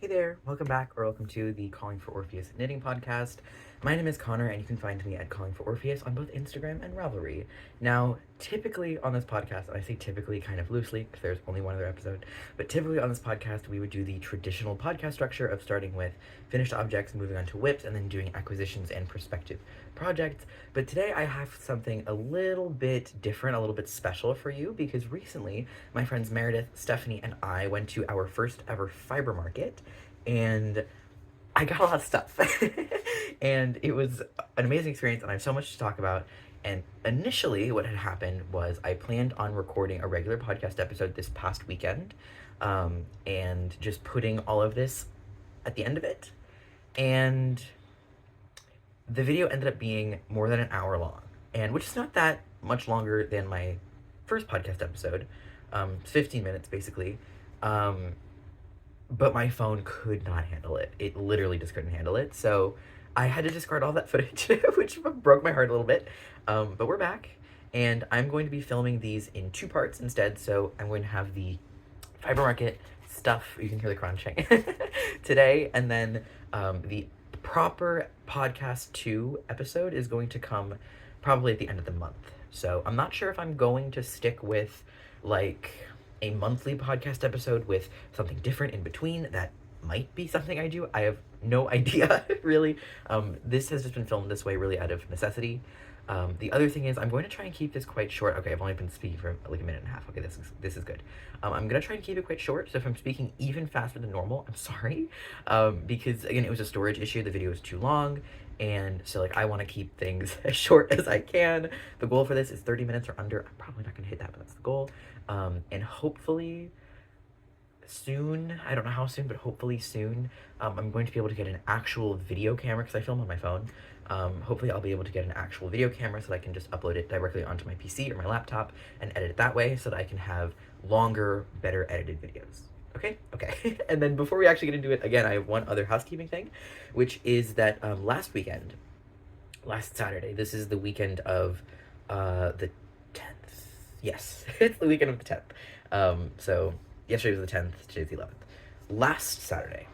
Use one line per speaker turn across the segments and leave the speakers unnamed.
Hey there, welcome back or welcome to the Calling for Orpheus Knitting Podcast. My name is Connor and you can find me at Calling for Orpheus on both Instagram and Ravelry. Now, typically on this podcast, and I say typically kind of loosely because there's only one other episode, but typically on this podcast we would do the traditional podcast structure of starting with finished objects, moving on to whips, and then doing acquisitions and prospective projects. But today I have something a little bit different, a little bit special for you because recently my friends Meredith, Stephanie, and I went to our first ever fiber market and I got a lot of stuff. And it was an amazing experience, and I have so much to talk about. And initially, what had happened was I planned on recording a regular podcast episode this past weekend, and just putting all of this at the end of it. And the video ended up being more than an hour long, and which is not that much longer than my first podcast episode. 15 minutes basically. But my phone could not handle it. It literally just couldn't handle it. So I had to discard all that footage, which broke my heart a little bit. But we're back, and I'm going to be filming these in two parts instead. So I'm going to have the fiber market stuff, you can hear the crunching, today, and then the proper podcast 2 episode is going to come probably at the end of the month. So I'm not sure if I'm going to stick with like a monthly podcast episode with something different in between. That might be something I do. I have no idea, really. This has just been filmed this way really out of necessity. The other thing is I'm going to try and keep this quite short. Okay, I've only been speaking for like a minute and a half. Okay, this is good. I'm going to try and keep it quite short, so if I'm speaking even faster than normal, I'm sorry. Because, again, it was a storage issue. The video was too long, and so, like, I want to keep things as short as I can. The goal for this is 30 minutes or under. I'm probably not going to hit that, but that's the goal. And hopefully soon, I don't know how soon, but hopefully soon, I'm going to be able to get an actual video camera because I film on my phone. Hopefully I'll be able to get an actual video camera so that I can just upload it directly onto my PC or my laptop and edit it that way so that I can have longer, better edited videos. Okay. And then before we actually get into it, again, I have one other housekeeping thing, which is that last Saturday, this is the weekend of the 10th. Yes, it's the weekend of the 10th. So yesterday was the 10th, today's the 11th. Last Saturday,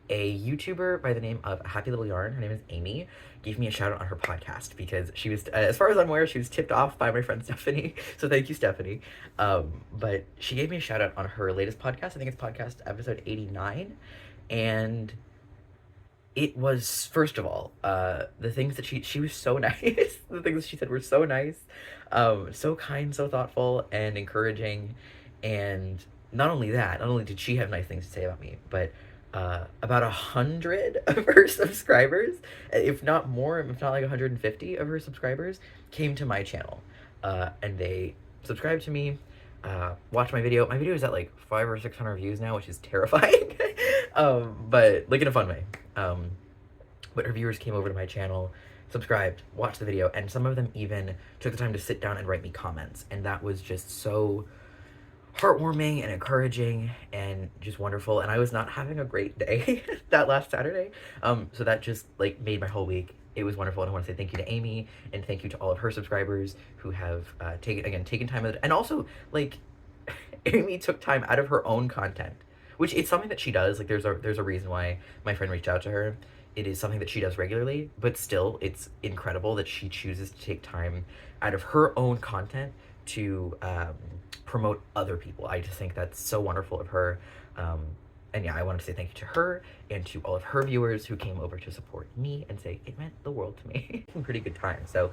a YouTuber by the name of Happy Little Yarn, her name is Amie, gave me a shout out on her podcast because she was, as far as I'm aware, she was tipped off by my friend Stephanie. So thank you, Stephanie. But she gave me a shout out on her latest podcast. I think it's podcast episode 89. And it was, first of all, the things that she was so nice. The things she said were so nice, so kind, so thoughtful, and encouraging. And not only did she have nice things to say about me, but about 100 of her subscribers, if not more, if not like 150 of her subscribers, came to my channel, and they subscribed to me, watched my video. My video is at like 500 or 600 views now, which is terrifying, but like in a fun way. But her viewers came over to my channel, subscribed, watched the video, and some of them even took the time to sit down and write me comments, and that was just so heartwarming and encouraging and just wonderful. And I was not having a great day that last Saturday, so that just like made my whole week. It was wonderful, and I want to say thank you to Amie and thank you to all of her subscribers who have taken time with it. And also, like, Amie took time out of her own content, which it's something that she does. Like, there's a reason why my friend reached out to her. It is something that she does regularly, but still, it's incredible that she chooses to take time out of her own content to promote other people. I just think that's so wonderful of her. And yeah, I wanted to say thank you to her and to all of her viewers who came over to support me and say it meant the world to me. Pretty good time. So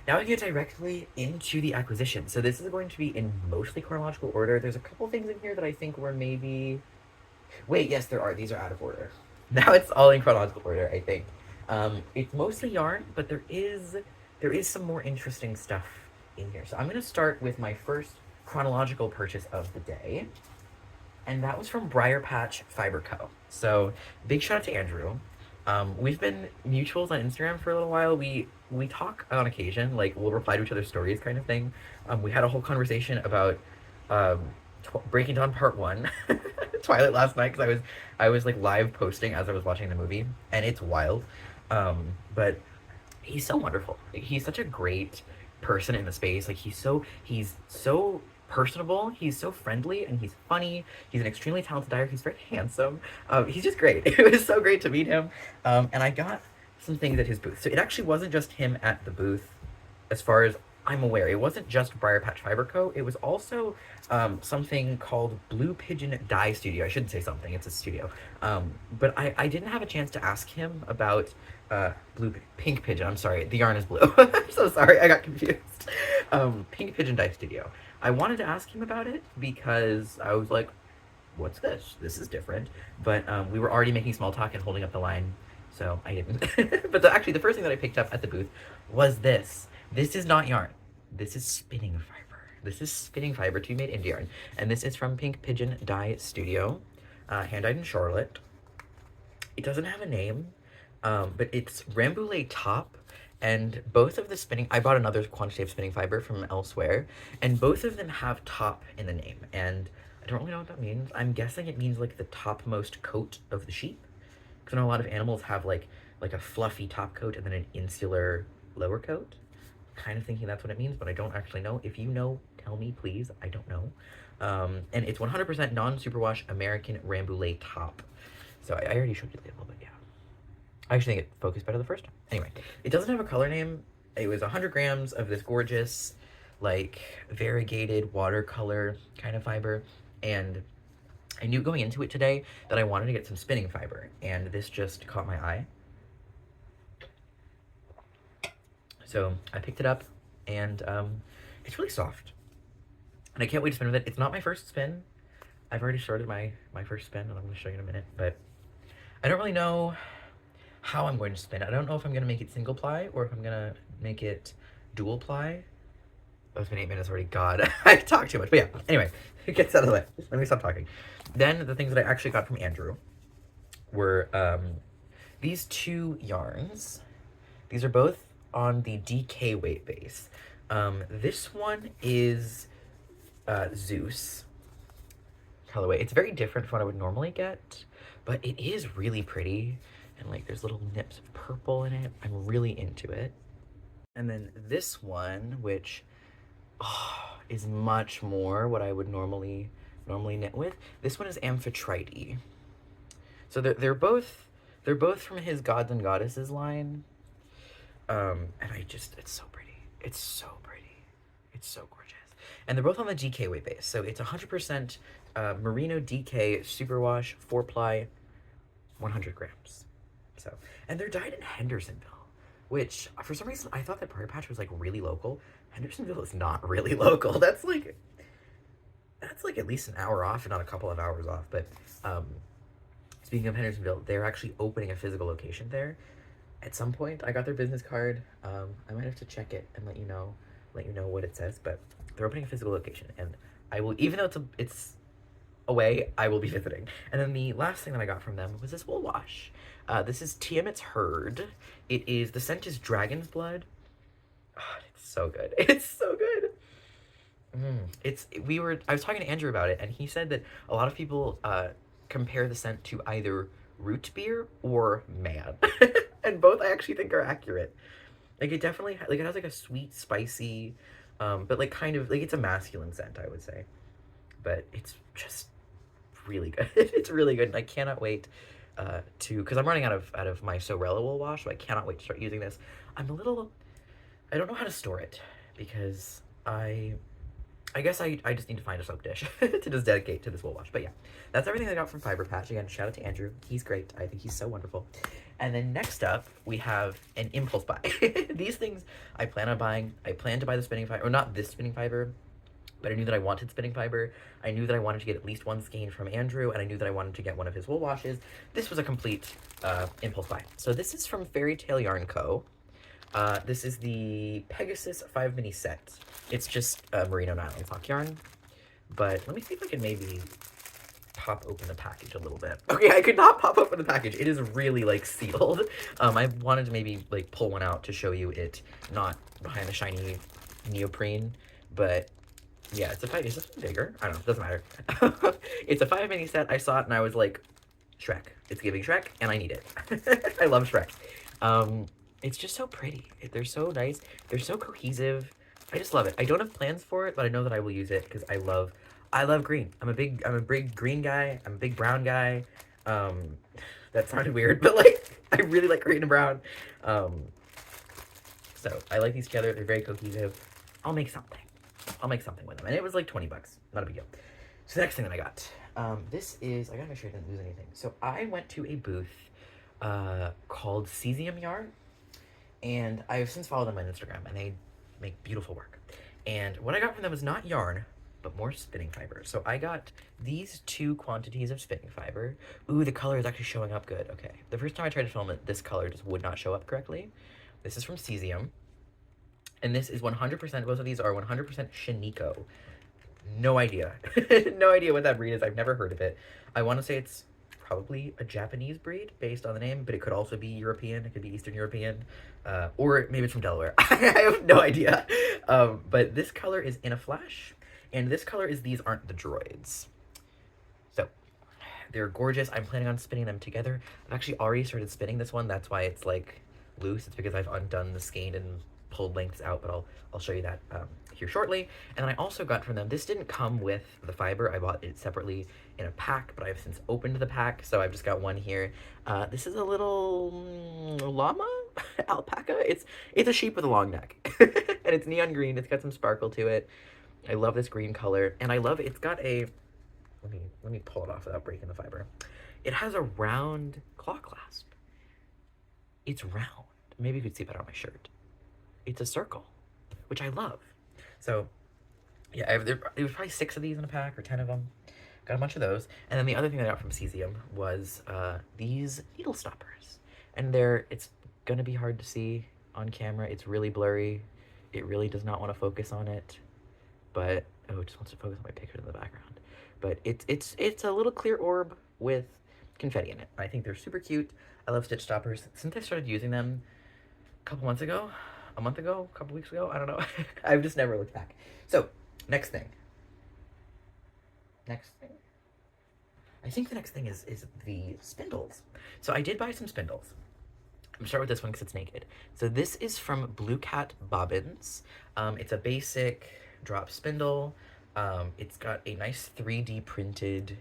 now we get directly into the acquisition. So this is going to be in mostly chronological order. There's a couple things in here that I think were maybe... Wait, yes, there are. These are out of order. Now it's all in chronological order, I think. It's mostly yarn, but there is some more interesting stuff in here. So I'm going to start with my first chronological purchase of the day, and that was from Briar Patch Fiber Co. So big shout out to Andrew. We've been mutuals on Instagram for a little while. We talk on occasion, like we'll reply to each other's stories kind of thing. We had a whole conversation about Breaking Dawn Part 1 Twilight last night because I was like live posting as I was watching the movie, and it's wild. But he's so wonderful. He's such a great person in the space. Like he's so personable. He's so friendly and he's funny. He's an extremely talented dyer. He's very handsome. He's just great. It was so great to meet him. And I got some things at his booth. So it actually wasn't just him at the booth, as far as I'm aware. It wasn't just Briar Patch Fiber Co. It was also something called Blue Pigeon Dye Studio. I shouldn't say something, it's a studio. But I didn't have a chance to ask him about Pink Pigeon. I'm sorry, the yarn is blue. I'm so sorry, I got confused. Pink Pigeon Dye Studio. I wanted to ask him about it because I was like, what's this? This is different. But we were already making small talk and holding up the line, so I didn't. But actually, the first thing that I picked up at the booth was this. This is not yarn. This is spinning fiber. This is spinning fiber to be made into yarn. And this is from Pink Pigeon Dye Studio, hand-dyed in Charlotte. It doesn't have a name, but it's Rambouillet top. And both of the spinning, I bought another quantity of spinning fiber from elsewhere, and both of them have top in the name. And I don't really know what that means. I'm guessing it means like the topmost coat of the sheep. Because I know a lot of animals have like a fluffy top coat and then an insular lower coat. Kind of thinking that's what it means, but I don't actually know. If you know, tell me, please. I don't know. And it's 100% non-superwash American Rambouillet top. So I already showed you the label, but yeah. I actually think it focused better the first time. Anyway, it doesn't have a color name. It was 100 grams of this gorgeous, like, variegated watercolor kind of fiber. And I knew going into it today that I wanted to get some spinning fiber. And this just caught my eye. So I picked it up, and it's really soft. And I can't wait to spin with it. It's not my first spin. I've already started my first spin, and I'm going to show you in a minute. But I don't really know how I'm going to spin. I don't know if I'm going to make it single ply or if I'm going to make it dual ply. Oh, it's been 8 minutes already. God, I talked too much. But yeah, anyway, it gets out of the way. Let me stop talking. Then the things that I actually got from Andrew were these two yarns. These are both on the DK weight base. This one is Zeus colorway. It's very different from what I would normally get, but it is really pretty. And like there's little nips of purple in it. I'm really into it. And then this one, which is much more what I would normally knit with. This one is Amphitrite. So they're both from his Gods and Goddesses line. And it's so pretty. It's so pretty. It's so gorgeous. And they're both on the DK weight base. So it's 100% Merino DK Superwash 4-ply, 100 grams. So, and they're dyed in Hendersonville, which for some reason I thought that Briar Patch was like really local. Hendersonville is not really local. That's like at least an hour off, if not a couple of hours off. But speaking of Hendersonville, they're actually opening a physical location there at some point. I got their business card. I might have to check it and let you know what it says. But they're opening a physical location, and I will, even though it's away, I will be visiting. And then the last thing that I got from them was this wool wash. This is Tiamat's Herd. The scent is Dragon's Blood. Oh, it's so good. It's so good. I was talking to Andrew about it, and he said that a lot of people compare the scent to either root beer or man. And both I actually think are accurate. Like it definitely, like it has like a sweet, spicy, but like kind of, like it's a masculine scent, I would say. But it's just really good. It's really good, and I cannot wait because I'm running out of my Sorella wool wash, so I cannot wait to start using this. I don't know how to store it, because I guess I just need to find a soap dish to just dedicate to this wool wash. But yeah, that's everything I got from Fiber Patch. Again, shout out to Andrew. He's great. I think he's so wonderful. And then next up, we have an impulse buy. These things I plan on buying. I plan to buy the spinning fiber, or not this spinning fiber, but I knew that I wanted spinning fiber. I knew that I wanted to get at least one skein from Andrew, and I knew that I wanted to get one of his wool washes. This was a complete impulse buy. So this is from Fairy Tale Yarn Co. This is the Pegasus 5 mini set. It's just merino nylon sock yarn. But let me see if I can maybe pop open the package a little bit. Okay, I could not pop open the package. It is really like sealed. I wanted to maybe like pull one out to show you it not behind the shiny neoprene, but yeah, it's bigger. I don't know, it doesn't matter. It's a 5 mini set. I saw it and I was like, Shrek. It's giving Shrek, and I need it. I love Shrek. It's just so pretty. They're so nice. They're so cohesive. I just love it. I don't have plans for it, but I know that I will use it because I love green. I'm a big green guy. I'm a big brown guy. Um, that sounded weird, but like I really like green and brown. Um, so I like these together. They're very cohesive. I'll make something. I'll make something with them, and it was like 20 bucks. Not a big deal. So the next thing that I got, this is, I gotta make sure I didn't lose anything. So I went to a booth called Cesium Yarn, and I've since followed them on Instagram, and they make beautiful work. And what I got from them was not yarn, but more spinning fiber. So I got these 2 quantities of spinning fiber. Ooh, the color is actually showing up good. Okay. The first time I tried to film it, this color just would not show up correctly. This is from Cesium. And this is 100%, both of these are 100% Shiniko. No idea. No idea what that breed is. I've never heard of it. I want to say it's probably a Japanese breed based on the name, but it could also be European. It could be Eastern European, or maybe it's from Delaware. I have no idea. But this color is In a Flash, and this color is These Aren't the Droids. So they're gorgeous. I'm planning on spinning them together. I've actually already started spinning this one. That's why it's like loose. It's because I've undone the skein and pulled lengths out, but I'll show you that here shortly. And then I also got from them, this didn't come with the fiber. I bought it separately in a pack, but I've since opened the pack, so I've just got one here. This is a little llama alpaca. It's a sheep with a long neck, and it's neon green. It's got some sparkle to it. I love this green color, and I love it's got a. Let me pull it off without breaking the fiber. It has a round claw clasp. It's round. Maybe you could see that on my shirt. It's a circle, which I love. So, yeah, there was probably 6 of these in a pack, or 10 of them. Got a bunch of those. And then the other thing I got from Cesium was these needle stoppers. And it's gonna be hard to see on camera. It's really blurry. It really does not want to focus on it. But, oh, it just wants to focus on my picture in the background. But it's a little clear orb with confetti in it. I think they're super cute. I love stitch stoppers. Since I started using them a couple months ago, a month ago, a couple weeks ago, I don't know. I've just never looked back. So, next thing. I think the next thing is the spindles. So I did buy some spindles. I'm gonna start with this one because it's naked. So this is from Blue Cat Bobbins. It's a basic drop spindle. It's got a nice 3D printed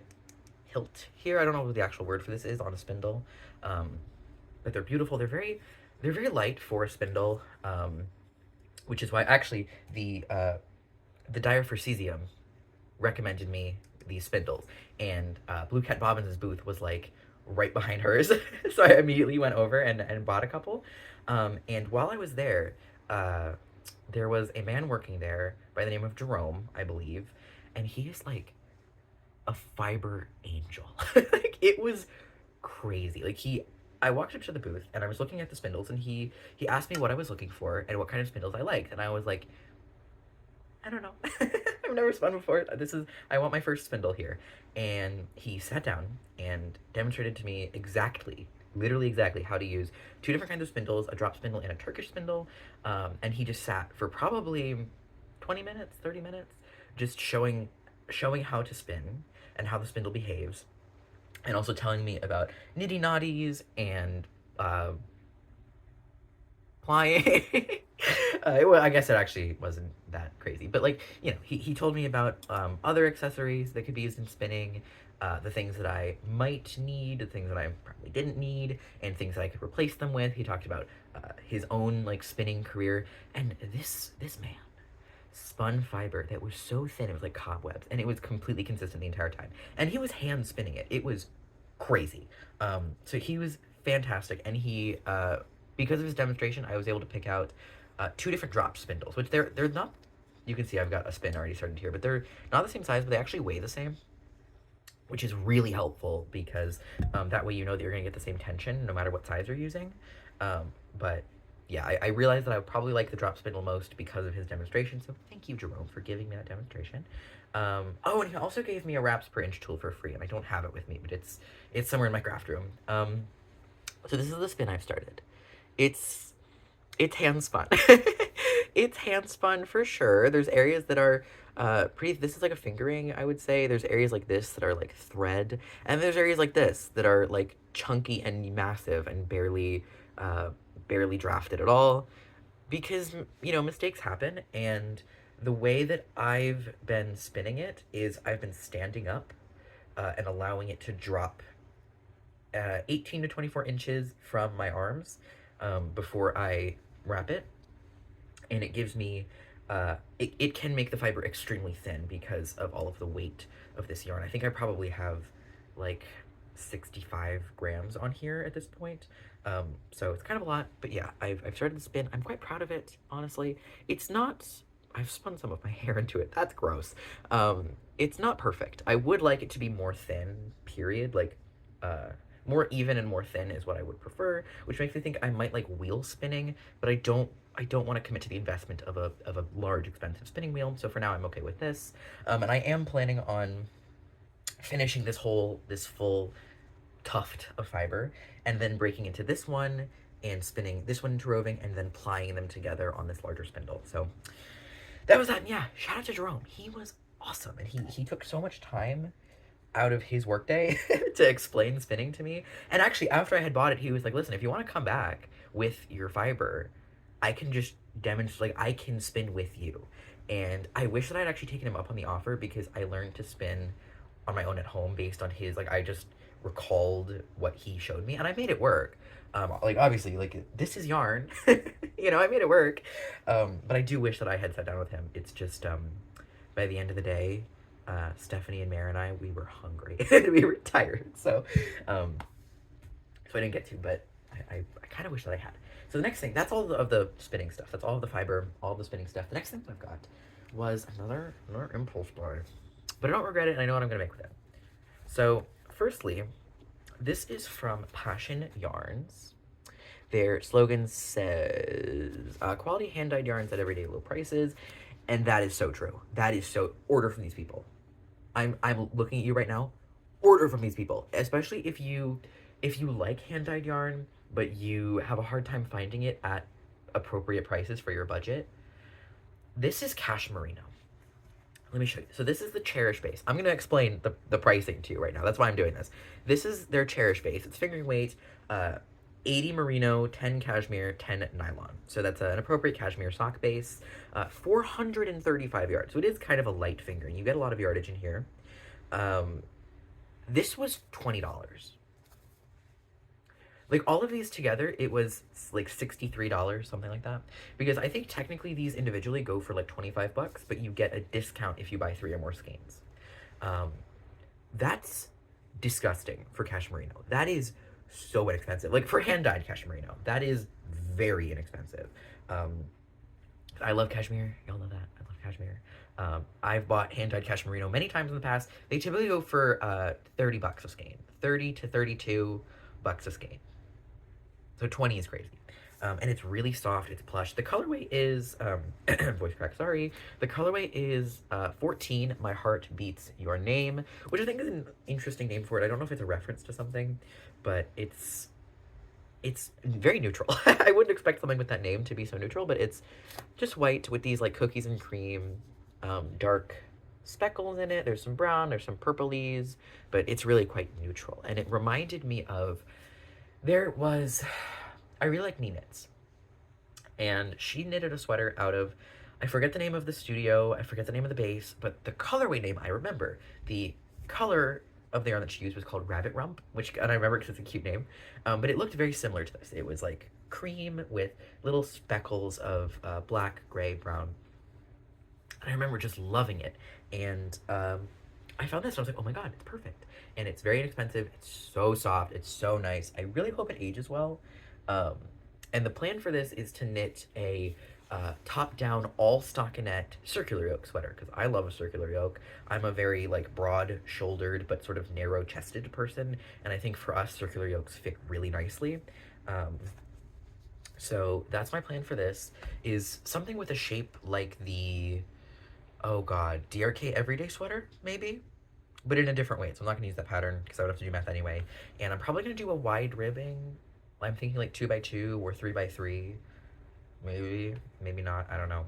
hilt here. I don't know what the actual word for this is on a spindle. But they're beautiful. They're very light for a spindle, which is why actually the dyer for Cesium recommended me these spindles, and Blue Cat Bobbins' booth was like right behind hers, so I immediately went over and bought a couple. And while I was there, there was a man working there by the name of Jerome, I believe, and he is like a fiber angel. Like, it was crazy. Like, I walked up to the booth and I was looking at the spindles, and he asked me what I was looking for and what kind of spindles I liked, and I was like, I don't know. I've never spun before. I want my first spindle here. And he sat down and demonstrated to me literally exactly how to use 2 different kinds of spindles, a drop spindle and a Turkish spindle. And he just sat for probably 20 minutes, 30 minutes, just showing how to spin and how the spindle behaves. And also telling me about nitty-knotties and plying. Well, I guess it actually wasn't that crazy, but like, you know, he told me about other accessories that could be used in spinning, the things that I might need, the things that I probably didn't need, and things that I could replace them with. He talked about his own like spinning career, and this man spun fiber that was so thin it was like cobwebs, and it was completely consistent the entire time. And he was hand spinning it. It was crazy. So he was fantastic, and he because of his demonstration, I was able to pick out 2 different drop spindles, which they're not. You can see I've got a spin already started here, but they're not the same size, but they actually weigh the same, which is really helpful because that way you know that you're gonna get the same tension no matter what size you're using. But yeah, I realized that I would probably like the drop spindle most because of his demonstration, so thank you, Jerome, for giving me that demonstration. Oh, and he also gave me a wraps per inch tool for free, and I don't have it with me, but it's somewhere in my craft room. So this is the spin I've started. It's hand spun. It's hand spun for sure. There's areas that are this is like a fingering, I would say. There's areas like this that are like thread, and there's areas like this that are like chunky and massive and barely drafted at all. because, mistakes happen, and the way that I've been spinning it is I've been standing up and allowing it to drop 18 to 24 inches from my arms before I wrap it. And it gives me, it can make the fiber extremely thin because of all of the weight of this yarn. I think I probably have like 65 grams on here at this point. So it's kind of a lot, but yeah, I've started to spin. I'm quite proud of it, honestly. It's not, I've spun some of my hair into it. That's gross. It's not perfect. I would like it to be more thin, period. Like, more even and more thin is what I would prefer, which makes me think I might like wheel spinning, but I don't want to commit to the investment of a large expensive spinning wheel. So for now I'm okay with this. And I am planning on finishing this full tuft of fiber and then breaking into this one and spinning this one into roving and then plying them together on this larger spindle. So that was that. And yeah, shout out to Jerome. He was awesome, and he took so much time out of his workday to explain spinning to me. And actually, after I had bought it, he was like, "Listen, if you want to come back with your fiber, I can just demonstrate. Like, I can spin with you." And I wish that I'd actually taken him up on the offer, because I learned to spin on my own at home based on his, like, I just recalled what he showed me and I made it work. Like, obviously, like, this is yarn. I made it work. But I do wish that I had sat down with him. It's just, by the end of the day, Stephanie and Mare and I, we were hungry and we were tired. So I didn't get to, but I kind of wish that I had. So the next thing, that's all of the spinning stuff. That's all of the fiber, all of the spinning stuff. The next thing I've got was another impulse buy, but I don't regret it, and I know what I'm gonna make with it. So firstly, this is from Passion Yarns. Their slogan says, quality hand-dyed yarns at everyday low prices. And that is so true. That is so, order from these people. I'm looking at you right now. Order from these people, especially if you like hand-dyed yarn, but you have a hard time finding it at appropriate prices for your budget. This is Cashmerino. Let me show you. So this is the Cherish base. I'm going to explain the pricing to you right now. That's why I'm doing this. This is their Cherish base. It's fingering weight, 80 merino, 10 cashmere, 10 nylon. So that's an appropriate cashmere sock base. 435 yards. So it is kind of a light fingering. You get a lot of yardage in here. This was $20. Like, all of these together, it was like $63, something like that. Because I think technically these individually go for like 25 bucks, but you get a discount if you buy 3 or more skeins. That's disgusting for Cashmerino. That is so inexpensive. Like, for hand-dyed Cashmerino, that is very inexpensive. I love cashmere. Y'all know that. I love cashmere. I've bought hand-dyed Cashmerino many times in the past. They typically go for 30 bucks a skein. 30 to 32 bucks a skein. So 20 is crazy. And it's really soft. It's plush. The colorway is, voice crack, sorry. The colorway is 14, My Heart Beats Your Name, which I think is an interesting name for it. I don't know if it's a reference to something, but it's very neutral. I wouldn't expect something with that name to be so neutral, but it's just white with these like cookies and cream, dark speckles in it. There's some brown, there's some purplies, but it's really quite neutral. And it reminded me of, I really like knee knits, and she knitted a sweater out of, I forget the name of the studio, I forget the name of the base, but the colorway name I remember. The color of the yarn that she used was called Rabbit Rump, and I remember because it's a cute name, but it looked very similar to this. It was like cream with little speckles of black, gray, brown, and I remember just loving it. And I found this and I was like, oh my god, it's perfect. And it's very inexpensive. It's so soft. It's so nice. I really hope it ages well. And the plan for this is to knit a top-down, all-stockinette circular yoke sweater, because I love a circular yoke. I'm a very like broad-shouldered but sort of narrow-chested person, and I think for us, circular yokes fit really nicely. So that's my plan for this, is something with a shape like the, oh god, DRK Everyday Sweater, maybe? But in a different way, so I'm not going to use that pattern because I would have to do math anyway. And I'm probably going to do a wide ribbing. I'm thinking like 2x2 or 3x3. Maybe not, I don't know.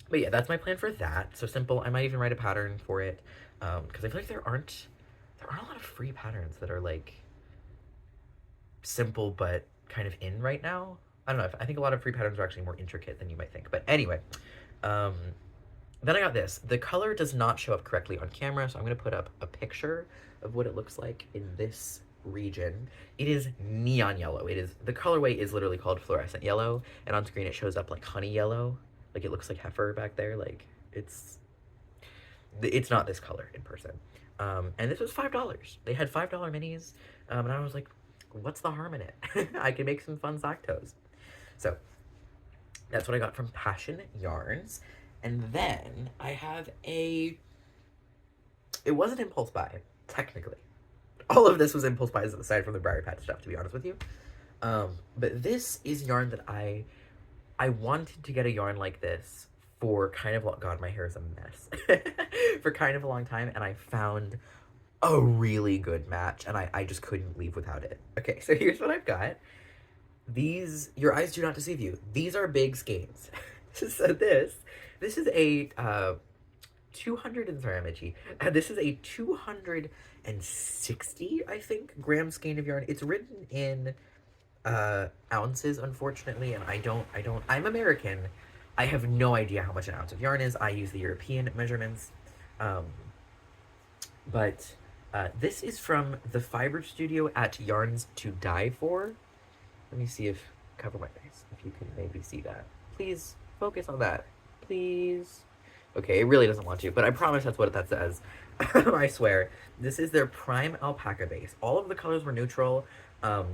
But yeah, that's my plan for that. So simple. I might even write a pattern for it, because I feel like there aren't a lot of free patterns that are like simple but kind of in right now. I don't know. I think a lot of free patterns are actually more intricate than you might think. But anyway, um, then I got this. The color does not show up correctly on camera, so I'm going to put up a picture of what it looks like in this region. It is neon yellow. The colorway is literally called fluorescent yellow, and on screen it shows up like honey yellow. Like it looks like heifer back there. Like it's not this color in person. And this was $5. They had $5 minis, and I was like, what's the harm in it? I can make some fun sock toes. So that's what I got from Passion Yarns. And then I have it was an impulse buy, technically. All of this was impulse buys aside from the Briar Patch stuff, to be honest with you. But this is yarn that I wanted to get a yarn like this for kind of, God, my hair is a mess. For kind of a long time, and I found a really good match, and I just couldn't leave without it. Okay, so here's what I've got. These, your eyes do not deceive you. These are big skeins. So this is a 200, and sorry, I'm itchy. This is a 260, I think, gram skein of yarn. It's written in ounces, unfortunately, and I'm American. I have no idea how much an ounce of yarn is. I use the European measurements. But this is from the Fiber Studio at Yarns to Die For. Let me see if, cover my face, if you can maybe see that. Please focus on that, please. Okay, it really doesn't want to, but I promise that's what that says. I swear. This is their Prime Alpaca base. All of the colors were neutral. I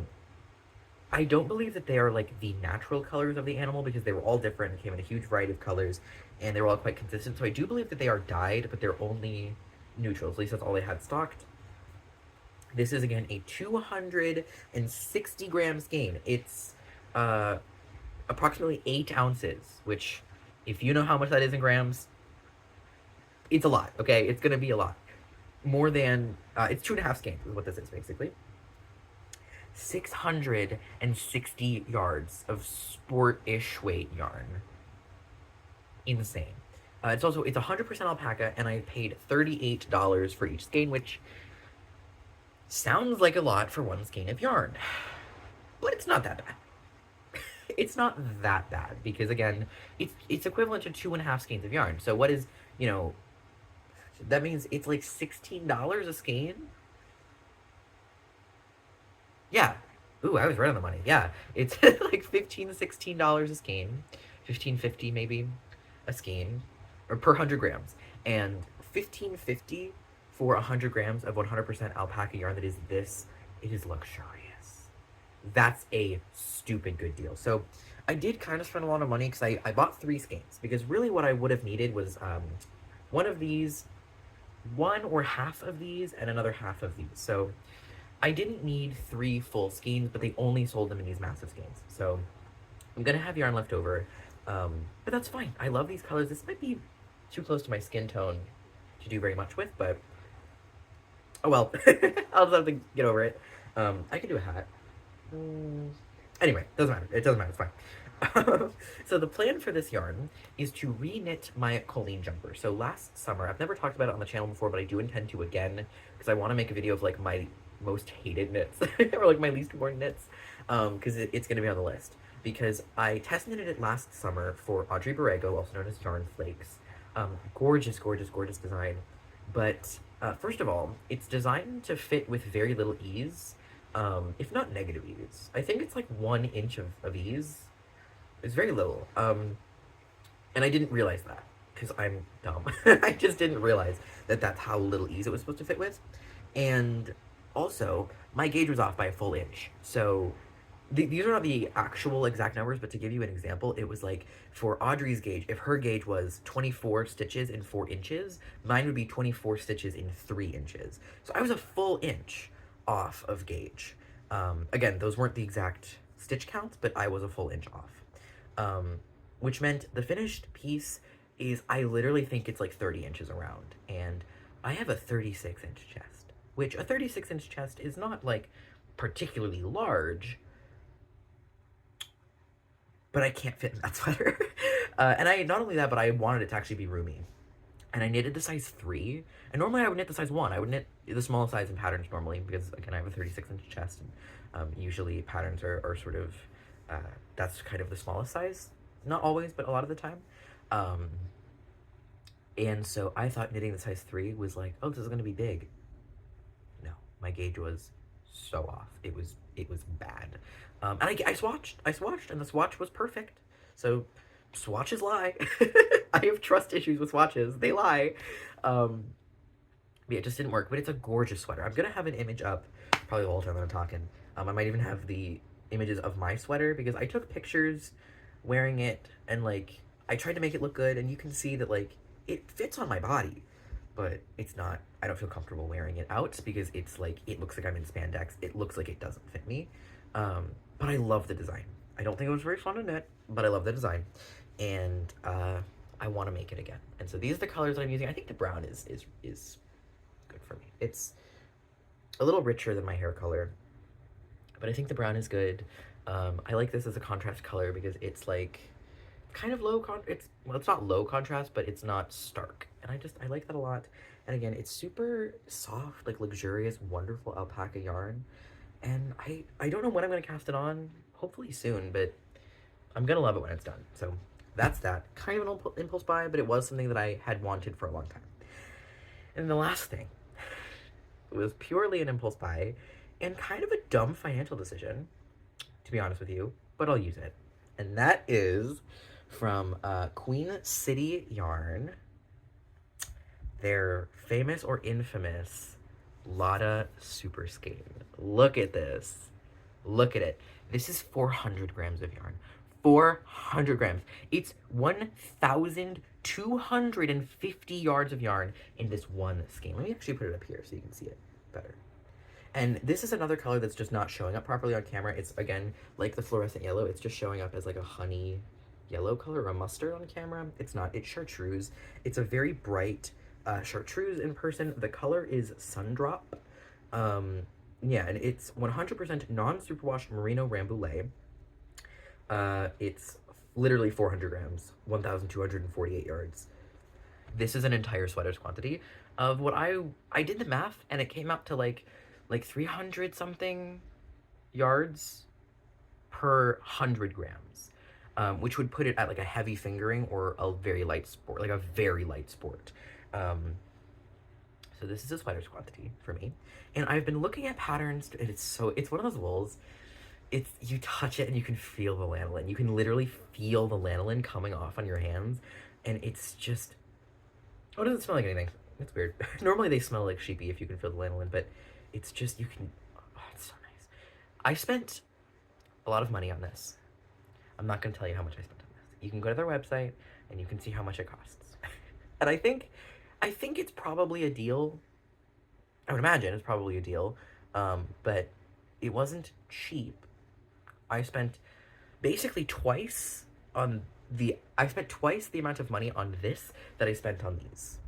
don't believe that they are like the natural colors of the animal because they were all different and came in a huge variety of colors, and they were all quite consistent. So I do believe that they are dyed, but they're only neutrals. At least that's all they had stocked. This is, again, a 260 gram skein. It's approximately 8 ounces, which, if you know how much that is in grams, it's a lot, okay? It's going to be a lot. More than, it's 2.5 skeins is what this is, basically. 660 yards of sport-ish weight yarn. Insane. It's 100% alpaca, and I paid $38 for each skein, which sounds like a lot for one skein of yarn. But it's not that bad. It's not that bad, because again, it's equivalent to 2.5 skeins of yarn. So what is, that means it's like $16 a skein? Yeah. Ooh, I was right on the money. Yeah. It's like $15, $16 a skein. $15.50 maybe a skein. Or per 100 grams. And $15.50 for 100 grams of 100% alpaca yarn that is this, it is luxurious. That's a stupid good deal. So I did kind of spend a lot of money because I bought 3 skeins. Because really what I would have needed was one of these, one or half of these, and another half of these. So I didn't need 3 full skeins, but they only sold them in these massive skeins. So I'm going to have yarn left over, but that's fine. I love these colors. This might be too close to my skin tone to do very much with, but oh well. I'll just have to get over it. I could do a hat. Anyway, doesn't matter. It doesn't matter. It's fine. So the plan for this yarn is to re-knit my Colleen jumper. So last summer, I've never talked about it on the channel before, but I do intend to again, because I want to make a video of like my most hated knits, or like my least worn knits, because it's going to be on the list. Because I test knitted it last summer for Audrey Borrego, also known as Yarn Flakes. Gorgeous, gorgeous, gorgeous design. But first of all, it's designed to fit with very little ease, if not negative ease. I think it's like 1 inch of ease. It's very little. And I didn't realize that, because I'm dumb. I just didn't realize that that's how little ease it was supposed to fit with. And also, my gauge was off by a full inch. So these are not the actual exact numbers, but to give you an example, it was like, for Audrey's gauge, if her gauge was 24 stitches in 4 inches, mine would be 24 stitches in 3 inches. So I was a full inch off of gauge. Again, those weren't the exact stitch counts, but I was a full inch off. Which meant the finished piece is, I literally think it's like 30 inches around, and I have a 36-inch chest, which a 36-inch chest is not like particularly large, but I can't fit in that sweater. And not only that, but I wanted it to actually be roomy. And I knitted the size 3, and normally I would knit the size 1. I would knit the small size in patterns normally, because again, I have a 36-inch chest, and usually patterns are sort of that's kind of the smallest size. Not always, but a lot of the time. Um, and so I thought knitting the size 3 was like, oh, this is gonna be big. No, my gauge was so off. It was bad. And I swatched, and the swatch was perfect. So swatches lie. I have trust issues with swatches. They lie. Yeah, it just didn't work. But it's a gorgeous sweater. I'm gonna have an image up probably the whole time that I'm talking. I might even have the images of my sweater because I took pictures wearing it, and like I tried to make it look good, and you can see that like it fits on my body, but it's not. I don't feel comfortable wearing it out because it's like it looks like I'm in spandex. It looks like it doesn't fit me. But I love the design. I don't think it was very fun to knit, but I love the design, and I want to make it again. And so these are the colors that I'm using. I think the brown is good for me. It's a little richer than my hair color, but I think the brown is good. I like this as a contrast color because it's like kind of it's not low contrast, but it's not stark, and I like that a lot. And again, it's super soft, like luxurious, wonderful alpaca yarn, and I don't know when I'm gonna cast it on. Hopefully soon, but I'm gonna love it when it's done. So that's that. Kind of an impulse buy, but it was something that I had wanted for a long time. And the last thing was purely an impulse buy and kind of a dumb financial decision, to be honest with you, but I'll use it. And that is from Queen City Yarn, their famous or infamous Lotta Super Skein. Look at this. Look at it. This is 400 grams of yarn. 400 grams. It's 1,250 yards of yarn in this one skein. Let me actually put it up here so you can see it better. And this is another color that's just not showing up properly on camera. It's, again, like the fluorescent yellow. It's just showing up as like a honey yellow color or a mustard on camera. It's not. It's chartreuse. It's a very bright chartreuse in person. The color is Sundrop. Yeah, and it's 100% non-superwash merino rambouillet. It's literally 400 grams, 1,248 yards. This is an entire sweater's quantity of what I did the math, and it came out to like 300 something yards per 100 grams, which would put it at like a heavy fingering or a very light sport, like a very light sport. So this is a sweater's quantity for me, and I've been looking at patterns, and it's one of those wools. You touch it and you can feel the lanolin. You can literally feel the lanolin coming off on your hands, and it's just, oh, it doesn't smell like anything. It's weird. Normally they smell like sheepy if you can feel the lanolin, but it's just, oh, it's so nice. I spent a lot of money on this. I'm not gonna tell you how much I spent on this. You can go to their website and you can see how much it costs. And I think it's probably a deal. I would imagine it's probably a deal, but it wasn't cheap. I spent basically twice the amount of money on this that I spent on these,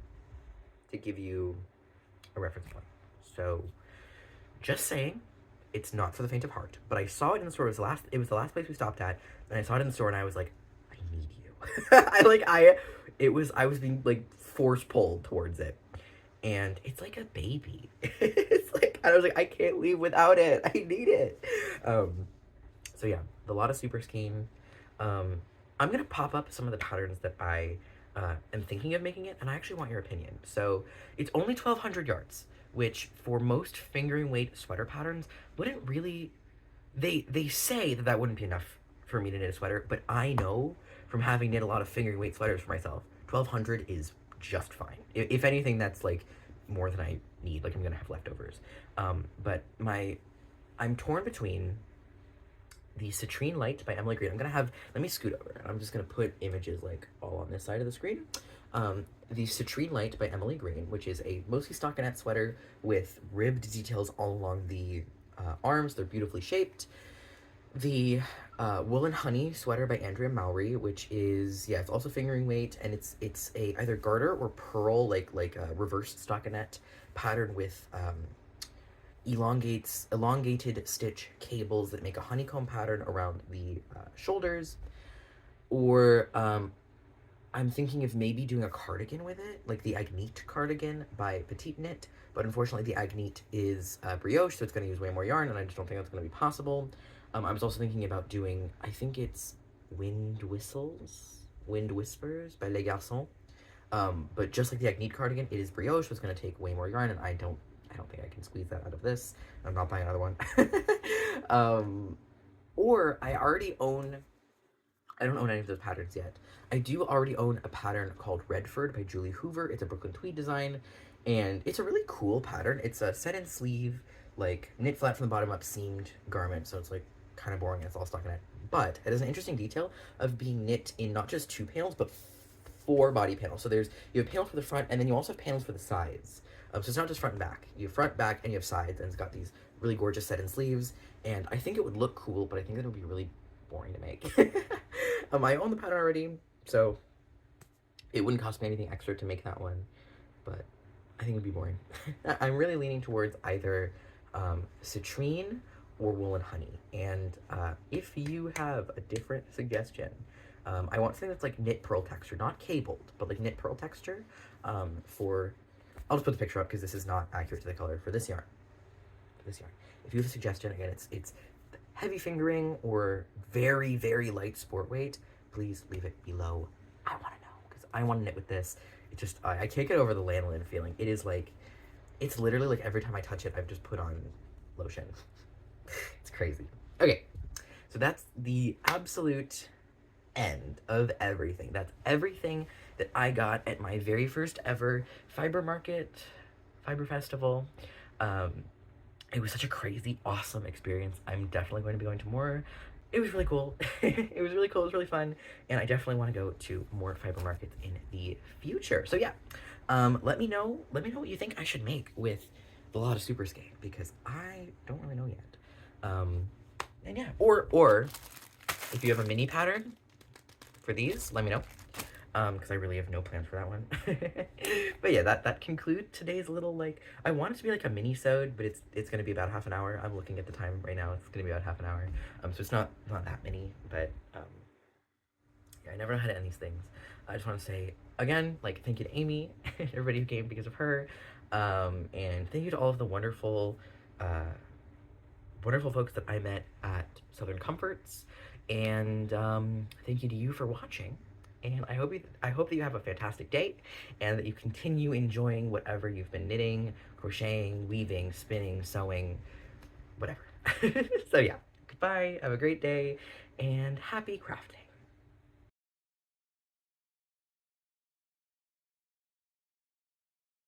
to give you a reference point. So, just saying, it's not for the faint of heart. But I saw it in the store. It was the last place we stopped at, and I saw it in the store, and I was like, I need you. I was being like force pulled towards it, and it's like a baby. It's like, I was like, I can't leave without it. I need it. So yeah, the Lotta Super Skein. I'm gonna pop up some of the patterns that I am thinking of making it, and I actually want your opinion. So it's only 1,200 yards, which for most fingering weight sweater patterns wouldn't really. They say that wouldn't be enough for me to knit a sweater, but I know from having knit a lot of fingering weight sweaters for myself, 1,200 is just fine. If anything, that's like more than I need. Like I'm gonna have leftovers. But I'm torn between the Citrine Light by Emily Green. Let me scoot over, and I'm just gonna put images like all on this side of the screen. The Citrine Light by Emily Green, which is a mostly stockinette sweater with ribbed details all along the arms. They're beautifully shaped. The Wool and Honey sweater by Andrea Mowry, which is, yeah, it's also fingering weight, and it's a either garter or pearl, like a reverse stockinette pattern with elongated stitch cables that make a honeycomb pattern around the shoulders. Or I'm thinking of maybe doing a cardigan with it, like the Agnite cardigan by Petite Knit, but unfortunately the Agnite is brioche, so it's going to use way more yarn, and I just don't think that's going to be possible. I was also thinking about doing, I think it's Wind Whistles, Wind Whispers by Les Garçons. But just like the Agneed cardigan, it is brioche, so it's gonna take way more yarn, and I don't think I can squeeze that out of this. I'm not buying another one. um, or I already own, I don't own any of those patterns yet. I do already own a pattern called Redford by Julie Hoover. It's a Brooklyn tweed design, and it's a really cool pattern. It's a set-in sleeve, like knit flat from the bottom up, seamed garment, so it's like kind of boring and it's all stuck in it. But it has an interesting detail of being knit in not just 2 panels, but 4 body panels. So you have panels for the front, and then you also have panels for the sides. So it's not just front and back. You have front, back, and you have sides, and it's got these really gorgeous set-in sleeves. And I think it would look cool, but I think that it would be really boring to make. I own the pattern already, so it wouldn't cost me anything extra to make that one, but I think it would be boring. I'm really leaning towards either citrine or wool and honey, and if you have a different suggestion, I want something that's like knit pearl texture, not cabled, but like knit pearl texture, for, I'll just put the picture up because this is not accurate to the color for this yarn. If you have a suggestion, again, it's heavy fingering or very, very light sport weight, please leave it below. I want to know, because I want to knit with this. It just, I can't get over the lanolin feeling. It is like, it's literally like every time I touch it, I've just put on lotion. It's crazy. Okay, so that's the absolute end of everything. That's everything that I got at my very first ever fiber festival. It was such a crazy, awesome experience. I'm definitely going to be going to more. It was really cool. It was really cool. It was really fun. And I definitely want to go to more fiber markets in the future. So yeah, let me know what you think I should make with the lot of Super Skate, because I don't really know yet. And yeah, or if you have a mini pattern for these, let me know. Because I really have no plans for that one. But yeah, that concludes today's little, like, I want it to be like a mini-sode, but it's gonna be about half an hour. I'm looking at the time right now, it's gonna be about half an hour. So it's not that many, but yeah, I never know how to end these things. I just want to say again, like, thank you to Amie and everybody who came because of her, and thank you to all of the wonderful wonderful folks that I met at Southern Comforts, and thank you to you for watching. And I hope that you have a fantastic day, and that you continue enjoying whatever you've been knitting, crocheting, weaving, spinning, sewing, whatever. So yeah, goodbye, have a great day, and happy crafting.